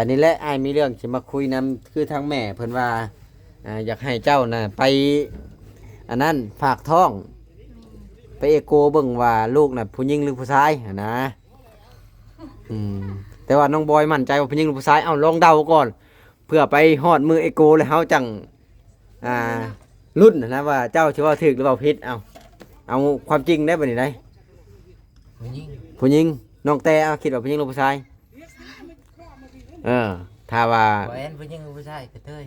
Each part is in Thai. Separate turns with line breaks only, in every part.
อันนี้แหละอ้ายมีเรื่องจะมาคุยนำคือทางแม่เพิ่นว่าอยากให้เจ้าน่ะไปอันนั้นฝากท้องไปเอโกเบิ่งว่าลูกน่ะผู้หญิงหรือผู้ชายหั้นนะอืมแต่ว่าน้องบอยมั่นใจว่าผู้หญิงหรือผู้ชายเอาลองเดาก่อนเพื่อไปฮอดมือเอโกแล้วเฮาจังอ่ารุ่นนะว่าเจ้าสิว่าถูกหรือเปล่าผิดเอาความจริงได้บ่นี่ได้ผู้หญิงน้องแต่เอาคิดว่าผู้หญิงหรือผู้ชายถ้าว่า
บ่แม่นผู้หญิงกับผู้ชายกระเทย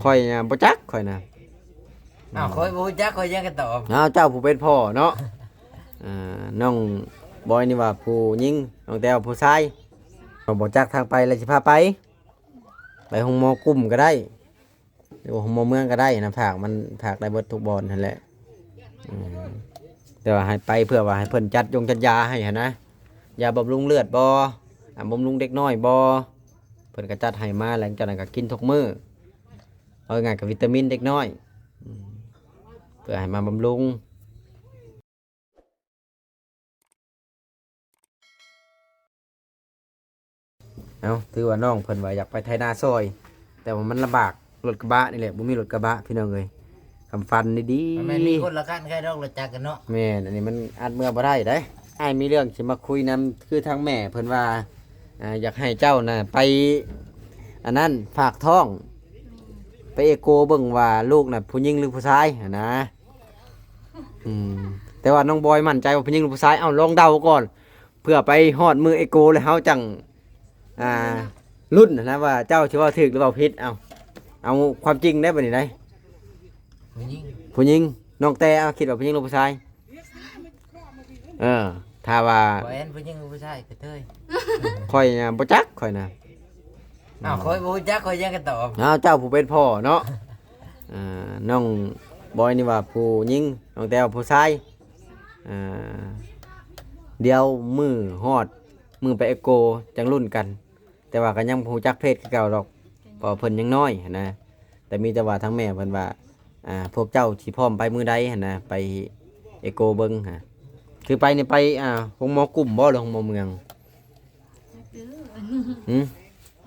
ค่อยบ่จักค่อยนะ
ค่อยบ่รู้จักค่อยยังกันตอบ
เจ้าผู้เป็นพ่อเนาะน้องบอยนี่ว่าผู้หญิงน้องแต้วผู้ชายบ่จักทางไปแล้วสิพาไปห้องหมอกุ้มก็ได้หรือว่าห้องหมอเมืองก็ได้นะฝากได้เบิดทุกบ่อนนั่นแหละแต่ว่าให้ไปเพื่อว่าให้เพิ่นจัดยาให้หั่นนะยาบำรุงเลือดบ่บำรุงเด็กน้อยบ่เพิ่นก็จัดให้มาหลังจากนั้นก็กินทุกมื้อเอาง่ายกับวิตามินเด็กน้อยเพื่อให้มาบำรุงถือว่าน้องเพิ่นว่าอยากไปไถนาซอยแต่ว่ามันลำบากรถกระบะนี่แหละบ่มีรถกระบะพี่น้องเอ้ยคำฟันดี
ๆแม่นมีคนละกันแค่ดอกละจักกันเนาะ
แม่นอันนี้มันอาจเมื่อบ่ได้เด้อ้ายมีเรื่องสิมาคุยนำคือทางแม่เพิ่นว่าอยากให้เจ้าน่ะไปอันนั้นฝากท้องไปเอโกเบิ่งว่าลูกน่ะผู้หญิงหรือผู้ชายนะแต่ว่าน้องบอยมั่นใจว่าผู้หญิงหรือผู้ชายเอาลองเดาก่อนเพื่อไปฮอดมือเอโกแล้วเฮาจังรุ่นนะว่าเจ้าสิว่าถูกหรือเปล่าผิดเอาความจริงได้บ่นี่ได้ผู้หญิงน้องแต่เอาคิดว่าผู้หญิงหรือผู้ชายถ้าว่า
บ่แม่นผู้หญิงกับผู้ชายกระเทย
ค่อยบ่จักค่อยนะ
ค่อยบ่รู้จักค่อยยังกันตอบ
เจ้าผู้เป็นพ่อเนาะน้องบอยนี่ว่าผู้หญิงน้องแต่ว่าผู้ชายเดี๋ยวมือฮอดมือไปเอโกจังรุ่นกันแต่ว่าก็ยังบ่รู้จักเพศคือเก่าดอกเพราะเพิ่นยังน้อยนะแต่มีแต่ว่าทั้งแม่เพิ่นว่าพวกเจ้าสิพร้อมไปมื้อใดหั่นนะไปเอโกเบิ่งฮะคือไปนี่ไปโรงหมอกลุ่มบ่หรือโรงหมอเมือง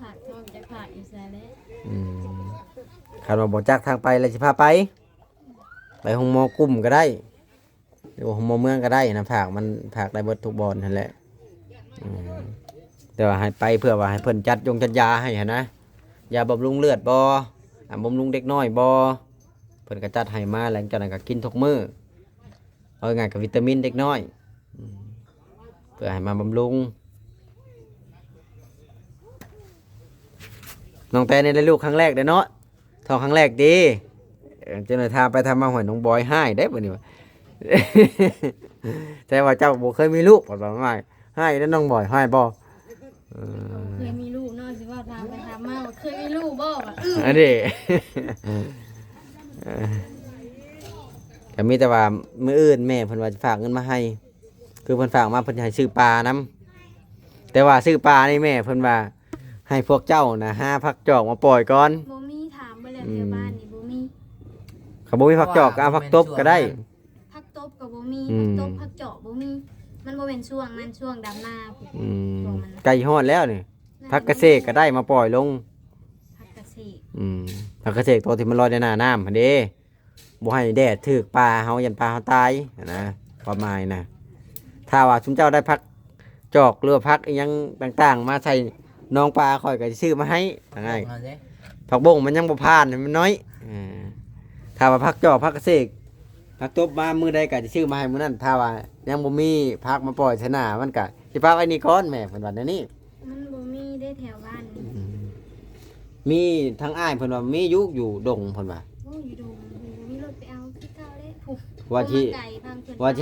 ผักทองจะผักอีสานแล้ว
คันว่าบ่จักทางไปแล้วสิพาไปโรงหมอกลุ่มก็ได้หรือว่าโรงหมอเมืองก็ได้นะฝากได้เบิดทุกบ่อนนั่นแหละแต่ว่าให้ไปเพื่อว่าให้เพิ่นจัดยาให้หั่นนะยาบำรุงเลือดบ่บำรุงเด็กน้อยบ่เพิ่นก็จัดให้มาหลังจากนั้นก็กินทุกมื้อเอาง่ายกับวิตามินเด็กน้อยเพื่อให้มาบำรุงน้องแต่นี่ได้ลูกครั้งแรกเด้อเนาะท้องครั้งแรกดีเจ้าหน่อยทาไปทำมาหวยน้องบอยให้ได้บ่นี่วะแต่ว่าเจ้าบ่เคยมีลูกบ่ว่าง่ายให้แล้วน้องบอยให้บ่
เคยมีลูกเนาะสิว่าทำไปทำมาเคยมีลูกบ่
อันนี้ก็มีแต่ว่ามื้ออื่นแม่เพิ่นว่าจะฝากเงินมาให้คือเพิ่นฝากมาเพิ่นให้ซื้อปลานํแต่ว่าซื้อปลานี่แม่เพิ่นว่าให้พวกเจ้านะหาผักจอกมาปล่อยก่อน
บ่มีถามไปแล้วแถวบ้านนี่บ่มี
เขาบ่มีผักจอกก็เอาผักตบก็ได้
ผักตบก็บ่มีผักตบผักจอกบ่มีมันบ่เป็นช่วงนั้นช่วงดำนา
ไก่ฮอดแล้วนี่ผักกระเสกก็ได้มาปล่อยลง
ผักกระเสก
ผักกระเสกตัวที่มันลอยในหน้าน้ำหั่นเด้บ่ให้แดดถึกปลาเฮายันปลาเฮาตายนะประมาณนะถ้าว่าชุมเจ้าได้ผักจอกหรือผักอีหยังต่างๆมาใส่น้องปลาข่อยก็สิซื้อมาให้ง่ายผักบงมันยังบ่ผ่านมันน้อยถ้าว่าผักจอกผักกระเสกผักตบมามื้อใดก็สิซื้อมาให้มื้อนั้นถ้าว่ายังบ่มีผักมาปล่อยใส่หน้ามันก็สิพาไว้นี่ก่อนแม่เพิ่นว่าแนวนี้
มันบ่มีได้แถวบ้าน
มีทั้งอ้ายเพิ่นว่ามีอยู่ดงเพิ่นว่า
อยู่ดงมีรถไปเอาคือเก่าเด้ผูก
ว่าสิ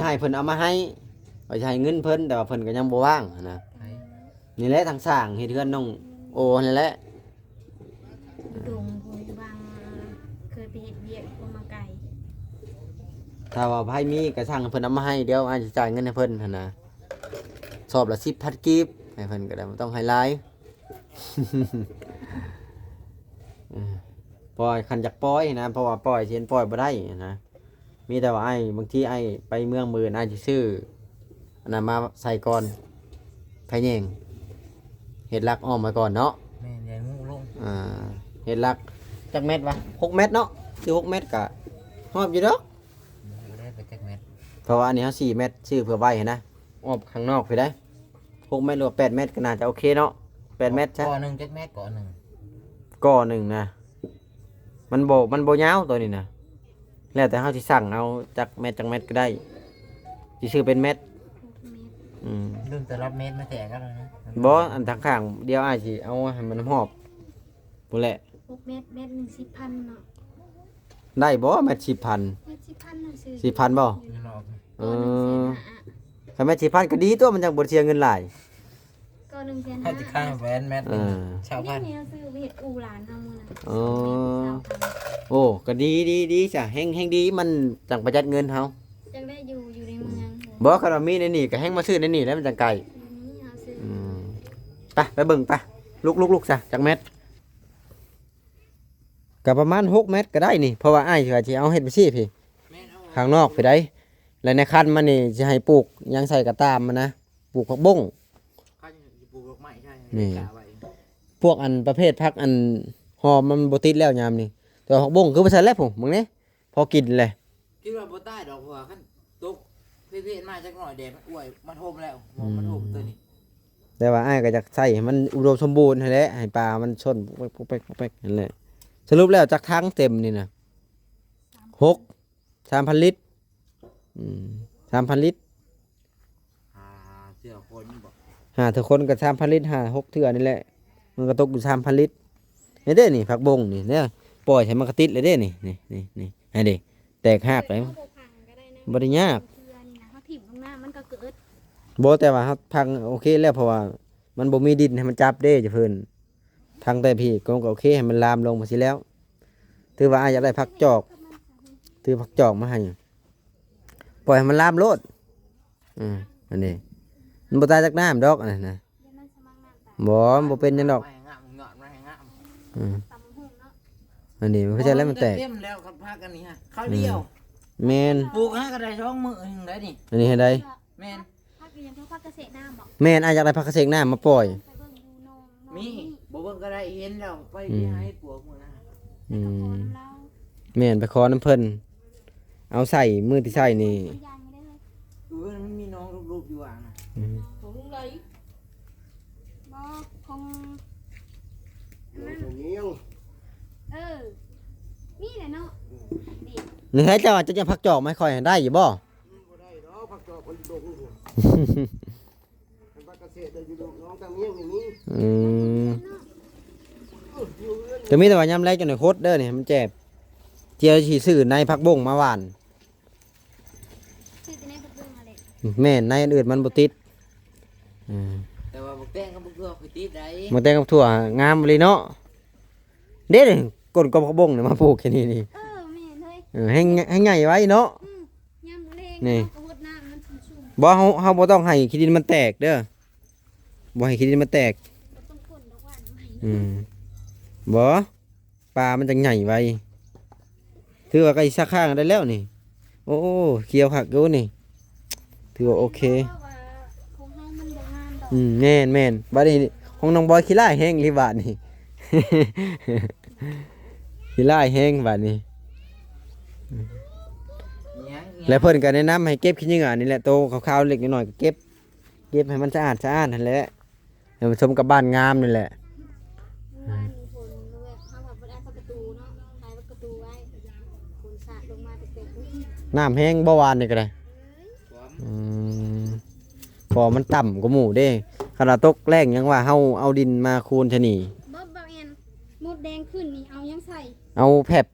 ให้เพิ่นเอามาให้ว่าสิให้เงินเพิ่นแต่ว่าเพิ่นก็ยังบ่ว่างนะนี่แหละทางสร้างเฮ็ดเฮือนน้องโอนี่แหละ
ดงผู้บางเคยไปเฮ็ดเวียกบ่มาไกล
ถ้าว่าไผมีก็สั่งเพิ่นเอามาให้เดี๋ยวอ้ายสิจ่ายเงินให้เพิ่นหั่นนะสอบละ10,000กีบให้เพิ่นก็ได้บ่ต้องให้หลายปล่อยคันจักปล่อยนะเพราะว่าปล่อยเช่นปล่อยบ่ได้นะมีแต่ว่าบางทีไปเมืองมือสิซื้ออันนั้นมาใส่ก่อนไผแยงเฮ็ดลักอ้อมมาก่อนเนาะ เห็ดลักจักเม็ดวะ6 เม็ดเนาะซื้อ6 เม็ดก็ฮอบอยู่ดอก
บ่ได้ไปจักเม็ด
เพราะว่าอันนี้เขา4 เม็ดซื้อเผื่อไว้เห็นนะออกข้างนอกไปได้6 เม็ดหรือว่า8 เม็ดก็น่าจะโอเคเนาะ8 เม็ดใช่
ก่อหนึงจักเม็ดก่อหนึง
ก่อหนึ่งนะมันโบยาวตัวนี้นะแล้วแต่เขาสิสั่งเอาจากเม็ดก็ได้สิซื้อเป็นเม็ด
6 เมตร
อืม
ลืมแต่รับเม็ดมาแจกกันแล้วนะ
บ่อันทางข้างเดียวอ้ายสิเอาให้มันหอบบ่แหละ
6 เมตรเมตรหนึ่ง10,000เนาะ
ได้บ่เม็ด10,000
เมตร10,000น่ะซื้อ
10,000บ่
อยู่นอก
เอ
ก็1,500,000
ถ้าเม็ด10,000ก็ดีตัวมันจังบ่เสียเงินหลาย
ก็1,500,000
ถ้าจะข้างแหวนแมท
เออ
ชาวพัน
นี่เราซื้อไปเฮ็ดอู่หลานเฮามื้อน่ะ
เออ โอ้ก็ดีจ้ะแฮงดีมันจังประหยัดเงินเฮา
จังได้อยู่ในเมือง
บ่คันว่ามีในนี่ก็แฮงมาซื้อในนี่แล้วมันจังไกล
นี่เฮาซื้อ
อืมไปเบิ่งไปลุกจ้ะจักเม็ดก็ประมาณ6 เม็ดก็ได้นี่เพราะว่าอ้ายสิเอาเฮ็ดไปซี่พี่
แม่นเอา
ข้างนอกไปได้แล้วในคันมันนี่สิให้ปลูกหยังใส่กระตามมันนะปลูกผักบุ้ง
ข้าจะปลูกดอกไม้ใช่
นี่
กะไว้
พวกอันประเภทผักอันหอมมันบ่ติดแล้วยามนี้แต่ว่าผักบุ้งคือบ่ใช่แล้วผมมึงนี่พอกินเลย
คิดว่าบ่ใต้ดอกหัวคันตกเพ่ๆมาจักหน่อยแดดมันอ้วยมันโฮมแล้วมันโฮมตัวนี้
แต่ว่าอ้ายก็จะใส่ให้มันอุดมสมบูรณ์ให้แหละให้ปลามันชนปุ๊กนั่นแหละสรุปแล้วจากทั้งเต็มนี่นะ3,000 ลิตร3,000 ลิตร
เสื้อคนบอก
หาเถอะคนก็3,000 ลิตร6 เทื่อนี่แหละมันก็ตกอยู่3,000 ลิตรนี่เด้นี่ผักบงนี่เนี่ยปล่อยให้มันกระติดเลยเด้นี่ให้เด้แตกหักเลย
เอาบ่พังก็ได้นะ
บ่ได้ยาก
เทื่อนี่นะเขาถิ่มลงหน้ามันก็เกิด
บ่แต่ว่าพังโอเคแล้วเพราะว่ามันบ่มีดินให้มันจับเด้จะเพิ่นพังแต่พี่ก็โอเคให้มันลามลงมาสิแล้วถือว่าอ้ายอยากได้ผักจอกถือผักจอกมาให้ปล่อยให้มันลามโลดอันนี้มันบ่ตายจากน้ำดอกอันนั้นนะ
เดี๋ยวมันสมังน้ำตา
บ่เป็นหยังดอก
ไม่งามงอนไม่งาม
อืม
ตำหุ่งเนาะ
อันนี้มันก็จะแล้วมันแตก
เต็มแล้วครับพักกันนี่ฮะข้าวเดียว
แม่น
ปลูกฮะก็ได้ช่องมือหนึ่งได้นี่
อันนี้ให้ได้
แม่น
ภาคเรียนเพื่อภาคเกษตรน้ำบอก
แม่นอ้ายอยากได้ผักกระเสกน้ำมาปล่อย
ไปเบิ่งดูนอง
มีบ่เบิ่งก็ได้เห็นแล้วไปให้ปลูกมือนะ
อื
ขอ
ม
น้ำเรา
แม่นไปขอน้ำเพิ่นเอาใส่มือที่ใส่นี่
ยางไม่ได้เลย
มันมีน้องรูปๆอยู่อ่ะนะ
อืม
ของลุงเลย
บอกคงนั่นนี่แหละเนาะดี
นี่ให้เจ้าจะผักจอกไม่ค่อยให้ได้อยู่บ่
บ่ได้ดอกผักจอกมันดงอยู่มันผักเกษตรอยู่ดงน้องตางเมียงนี่
อืม
อยู่เรือน
ก็มีแต่ว่ายามแรกจนได้โคตรเด้อนี่มันเจ็บเจียวสิซื้อในผักบงมาหวาน
ซื้อที่ไหนก็เบิ่งอะไร
แม่นในอันอื่นมันบ่ติดอืม
แต่ว่าบุกแตงก็บุกเกลือไปติดได้
มาแต่งกับถั่วงามเลยเนาะเด้ก้นกบผักบงนี่มาปลูกแค่นี้นี่
แม่เลย
ให้ใหญ่ไว้เนาะ
ยำเล่ง
นี่
กระหดน้ำมันชุ่ม
บ่เฮาบ่ต้องให้ขี้ดินมันแตกเด้อบ่ให้ขี้ดินมันแตก
ๆก็ต้องคนดอกหวานใหม่
อืมบ่ปลามันจังใหญ่ไว้ถือว่าใกล้สักข้างได้แล้วนี่ โอ้เขียวคักอยู่นี่ถือว่าโอเค
พราะว่าของเฮามันบ่งามดอก
แม่นบัดนี้ของน้องบอยขี้ร้ายแห้งลิบาดนี่ ขี้ร้ายแห้งบาดนี้ แล้วเพิ่นก็แนะนำให้เก็บขี้เหงื่อนี่แหละโตขาวๆเล็กน้อยๆก็เก็บให้มันสะอาดนั่นแหละให้มันสมกับบ้านงามนี่แหละ
เมื่อวานมีฝนด้วยเฮาแบบบ่ได้เอาประตูเนาะทายประตูไว้ฝนสาดลงมาเต็มๆ
น้ำแห้งบ่หวานนี่ก็ได้อืมพอมันต่ำกว่าหมู่เด้ขนาดตกแรงยังว่าเฮาเอาดินมาคูนชะนี
บ่แอนมดแดงขึ้นนี่เอายังใส่
เอาแผบ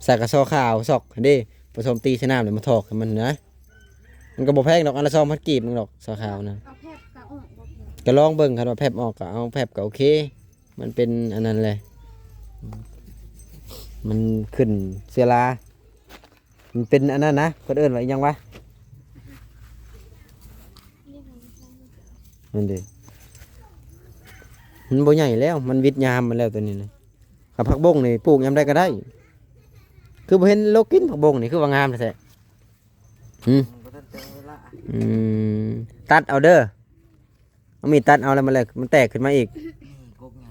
ใส่กระสอบขาวซอกเด้ผสมตีชะน้ำเลยมาถอกให้มันนะมันก็บ่แพงดอกอันละ2,000 กีบนึงดอกสอขาวนะ
เอาแพบกะออกบ่แพบ
ก็ลองเบิ่งครับว่าแผบออกก็เอาแผบก็โอเค มันเป็นอันนั้นเลยมันขึ้นเสียลามันเป็นอันนั้นนะเพิ่นเอิ้นว่าอิหยังวะ
เรียกมัน
นั่นดิมันบ่ใหญ่แล้วมันวิดยามมันแล้วตัวนี้นะกับผักบงนี่ปลูกยามใดก็ได้ คือบ่เห็นโลกกินผักบงนี่คือว่างามแท้ๆตัดเอาเด้อเอามีดตัดเอาแล้วมันเลยมันแตกขึ้นมาอีก
กบใหญ่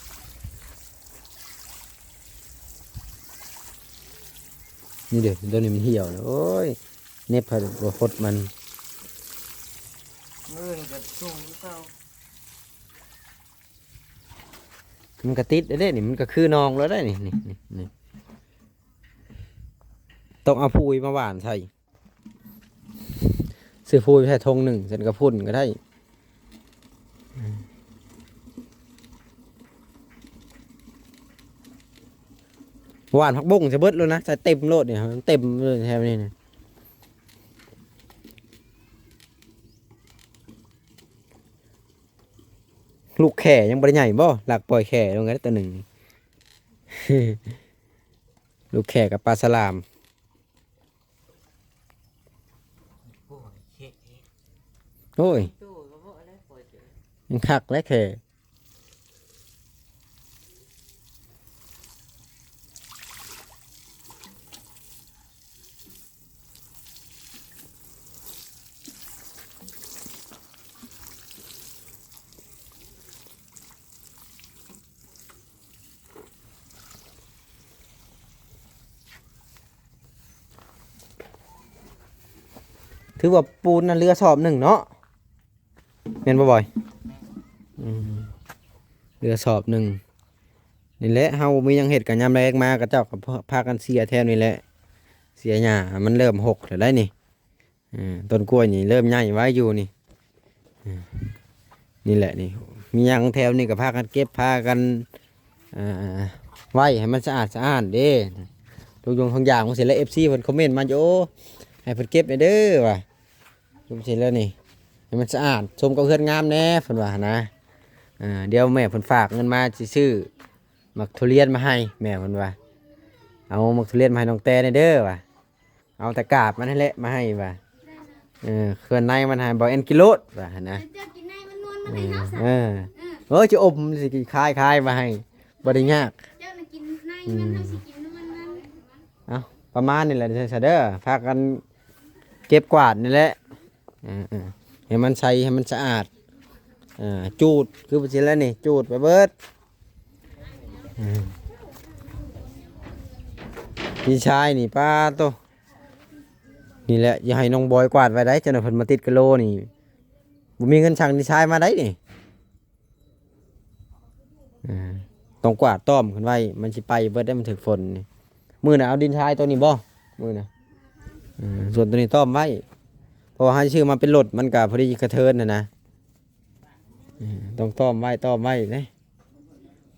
นี่เดี๋ยวตัวนี้มันเหี่ยวแล้วโอ้ยเน็บพอฟดมัน
มือนี่ก็สูงอยู่เก่า
มันก็ติดได้นี่มันก็คือนองแล้วได้นี่ต้องเอาพูยมาหว่านใส่ซื้อพูยแค่ทงหนึ่งเสร็จก็พุ่นก็ได้หวานผักบุ้งจะเบิดเลยนะใส่เต็มโลดเนี่ยมันเต็มเลยแถวนี้นะลูกแข่ยังบริใหญ่บ่หลักปล่อยแข่ลงกันตัวหนึ่ง ลูกแข่กับปลาสลาม
โอ้ยเช็ด
โอ้ย
ตู้ก็บ่ได้ปล่อยเจอ
ยังคักและแข่ถือว่าปูนน่ะเรือสอบหนึ่งเนาะเห็นบ่บ่อยเรือสอบหนึ่งนี่แหละเฮามียังเห็ดกันยามแรกมาก็เจ้าก็พากันเสียแทนนี่แหละเสียหญ้ามันเริ่มหกแล้วได้นี่ต้นกล้วยนี่เริ่มใหญ่ไว้อยู่นี่นี่แหละนี่มีหยังแถวนี่ก็พากันเก็บพากันไว้ให้มันสะอาดสะอ้านเด้ทุกอย่างของเสร็จแล้ว FC เพิ่นคอมเมนต์มาอยู่ให้เพิ่นเก็บให้เด้อว่ะทุกเสร็จแล้วนี่ให้มันสะอาดชมกับเพื่อนงามแน่เพิ่นว่านะเดี๋ยวแม่เพิ่นฝากเงินมาสิซื้อมักทุเรียนมาให้แม่เพิ่นว่าเอามักทุเรียนมาให้น้องแต่เด้อว่ะเอาแต่กาบมันให้แหละมาให้ว่ะเคลื่อนในมันให้บ่เอ็นกิโลว่ะนะ
เจ้ากินในมันนวลมันให้เฮาซะ
จะอมสิคายมาให้บ่ได้ยาก
เจ้าน่ะกินในมันเฮาสิกินนวลมัน
เอาประมาณนี้แหละเด้อพากันเก็บกวาดนี่แหละให้มันใสให้มันสะอาดจูดคือไปสิแล้วนี่จูดไปเบิดพี่ชายนี่ป้าโตนี่แหละอย่าให้น้องบอยกวาดไว้ได้เจ้าหน้าเพิ่นมาติดกิโลนี่บ่มีเงินช่างพี่ชายมาได้นี่ต้องกวาดต้อมขึ้นไว้มันสิไปเบิดได้มันถึกฝนนี่มื้อน่ะเอาดินชายตัวนี้บ่มื้อน่ะส่วนตัวนี้ต้อมไว้เพราะว่าให้ชื่อมาเป็นรถมันก็พอดีกระเทินน่ะนะต้องต้อมไว้เลย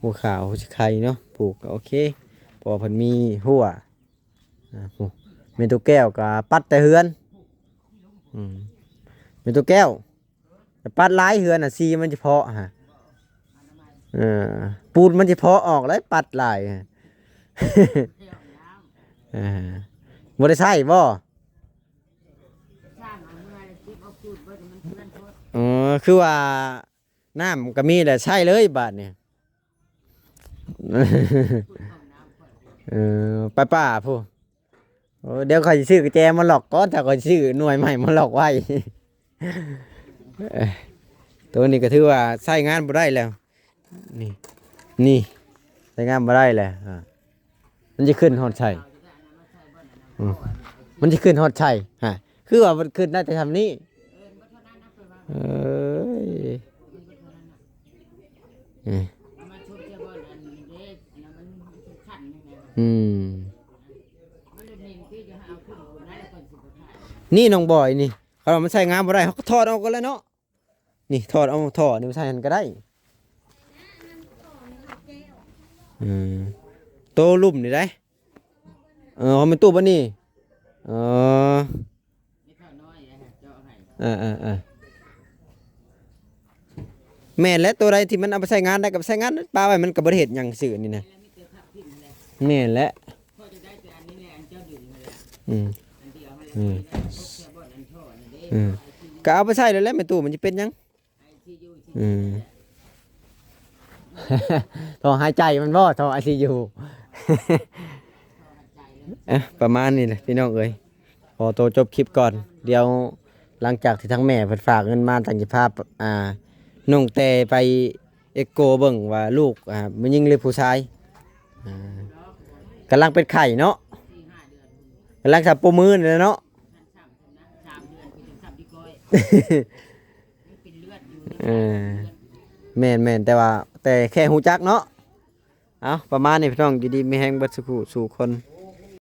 หัวขาวหัวไข่เนาะปลูกก็โอเคเพราะว่าเพิ่นมีหัวเมนตัวแก้วกับปัดแต่เฮือนเมนตัวแก้วแต่ปัดหลายเฮือนน่ะซีมันจะเพาะฮะปูนมันจะเพาะออกแล้วปัดหลายฮะ บ่ได้ใช่บ่คือว่าน้ำก็มีแต่ใช่เลยบาดเนี่ยป้าผู้เดี๋ยวคอยซื้อกระแจมาหลอกก่อนถ้าคอยซื้อหน่วยใหม่มาหลอกไว้ ตัวนี้ก็ถือว่าใช้งานบ่ได้แล้วนี่ใช้งานบ่ได้แล้วมันจะขึ้นฮอดใช่มันจะขึ้นฮอดใช่ฮะคือว่ามันขึ้นได้แต่ทำนี้นี่น้องบอยนี่เขามันใช้งานบ่ได้เขาก็ถอดเอาก็แล้วเนาะนี่ถอดเอาถอดนี่ใช้กันก็ได้โตลุ่มนี่ได้เขาเป็นตู้ปะนี่แม่นและตัวใดที่มันเอาไปใช้งานได้กับใช้งานปลาไว้มันกับบริเหตุอย่างสื่อนี่นะแม่นและก็เอาไปใช้เลยแหละแม่ตู้มันจะเป็นยังท่อหายใจมันบ่ท่อไอซียูประมาณนี้แหละพี่น้องเอ้ยพอโตจบคลิปก่อนเดี๋ยวหลังจากที่ทั้งแม่ฝากเงินมาตั้งใจภาพน้องแต่ไปเอ็กโกเบิ่งว่าลูกมันยิงหรือผู้ชายกำลังเป็นไข่เนาะ กำลังสับปูมือนี่แหละเนาะ
3 เดือนไปถึง3ดีก้อยยังเป็นเลือดอยู่
เออแม่นแต่ว่าแต่แค่หูจักเนาะเอาประมาณนี้พี่น้องอยู่ดีมีแฮงเบัดสุขุสู่คน